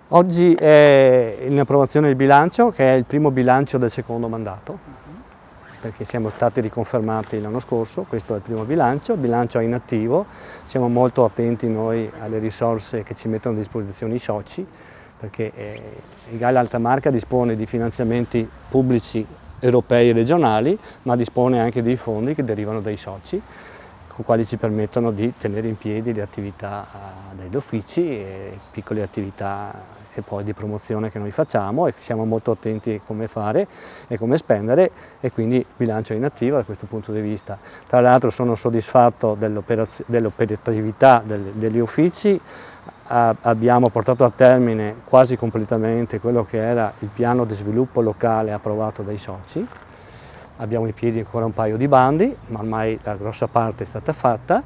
Oggi è in approvazione il bilancio, che è il primo bilancio del secondo mandato, perché siamo stati riconfermati l'anno scorso. Questo è il primo bilancio, il bilancio è in attivo, siamo molto attenti noi alle risorse che ci mettono a disposizione i soci, perché il GAL Alta Marca dispone di finanziamenti pubblici europei e regionali, ma dispone anche di fondi che derivano dai soci, con quali ci permettono di tenere in piedi le attività degli uffici e piccole attività che poi di promozione che noi facciamo, e siamo molto attenti a come fare e come spendere, e quindi il bilancio è in attivo da questo punto di vista. Tra l'altro sono soddisfatto dell'operatività degli uffici. Abbiamo portato a termine quasi completamente quello che era il piano di sviluppo locale approvato dai soci. Abbiamo in piedi ancora un paio di bandi, ma ormai la grossa parte è stata fatta.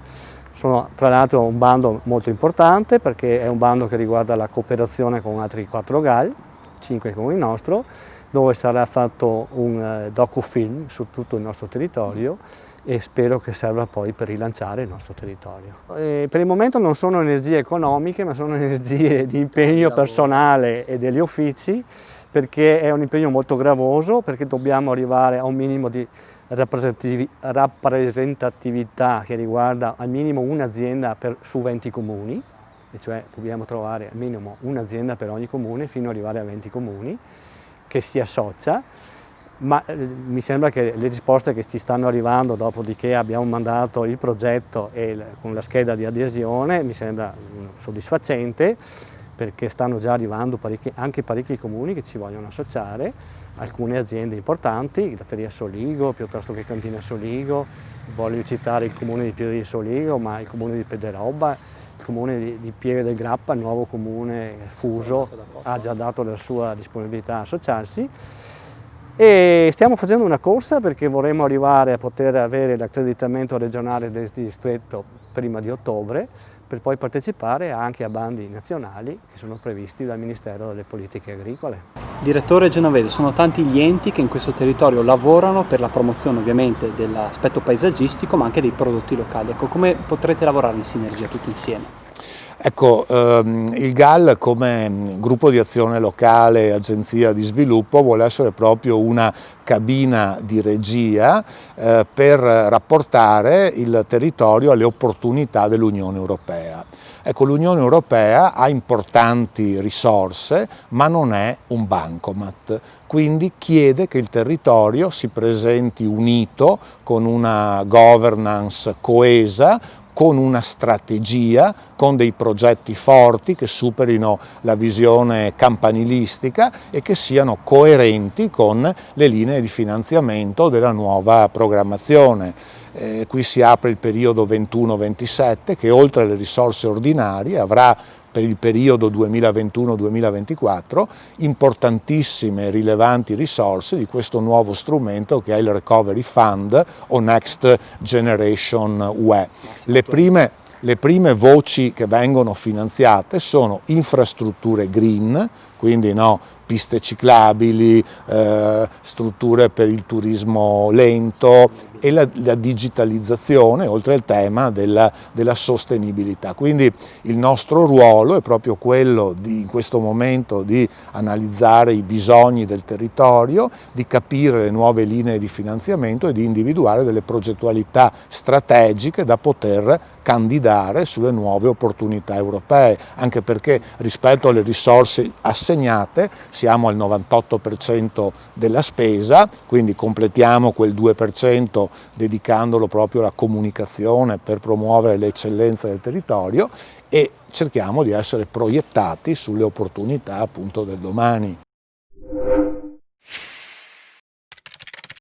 Sono tra l'altro un bando molto importante, perché è un bando che riguarda la cooperazione con altri 4 GAL, 5 con il nostro, dove sarà fatto un docufilm su tutto il nostro territorio, e spero che serva poi per rilanciare il nostro territorio. Per il momento non sono energie economiche, ma sono energie di impegno personale e degli uffici, perché è un impegno molto gravoso, perché dobbiamo arrivare a un minimo di rappresentatività che riguarda al minimo un'azienda su 20 comuni, e cioè dobbiamo trovare al minimo un'azienda per ogni comune fino ad arrivare a 20 comuni che si associa. Ma mi sembra che le risposte che ci stanno arrivando, dopodiché abbiamo mandato il progetto con la scheda di adesione, mi sembra soddisfacente, perché stanno già arrivando anche parecchi comuni che ci vogliono associare, alcune aziende importanti, Latteria Soligo piuttosto che Cantina Soligo, voglio citare il comune di Pieve di Soligo, ma il comune di Pederobba, il comune di Pieve del Grappa, il nuovo comune fuso, ha già dato la sua disponibilità a associarsi. E stiamo facendo una corsa, perché vorremmo arrivare a poter avere l'accreditamento regionale del distretto prima di ottobre, per poi partecipare anche a bandi nazionali che sono previsti dal Ministero delle Politiche Agricole. Direttore Genovese, sono tanti gli enti che in questo territorio lavorano per la promozione ovviamente dell'aspetto paesaggistico, ma anche dei prodotti locali. Ecco, come potrete lavorare in sinergia tutti insieme? Ecco, il GAL come gruppo di azione locale e agenzia di sviluppo vuole essere proprio una cabina di regia per rapportare il territorio alle opportunità dell'Unione Europea. Ecco, l'Unione Europea ha importanti risorse, ma non è un bancomat, quindi chiede che il territorio si presenti unito, con una governance coesa, con una strategia, con dei progetti forti che superino la visione campanilistica e che siano coerenti con le linee di finanziamento della nuova programmazione. Qui si apre il periodo 21-27 che, oltre alle risorse ordinarie, avrà per il periodo 2021-2024 importantissime e rilevanti risorse di questo nuovo strumento che è il Recovery Fund o Next Generation UE. Le prime voci che vengono finanziate sono infrastrutture green, quindi piste ciclabili, strutture per il turismo lento e la digitalizzazione, oltre al tema della sostenibilità. Quindi il nostro ruolo è proprio quello in questo momento di analizzare i bisogni del territorio, di capire le nuove linee di finanziamento e di individuare delle progettualità strategiche da poter candidare sulle nuove opportunità europee, anche perché rispetto alle risorse assegnate siamo al 98% della spesa, quindi completiamo quel 2% dedicandolo proprio alla comunicazione per promuovere le eccellenze del territorio, e cerchiamo di essere proiettati sulle opportunità appunto del domani.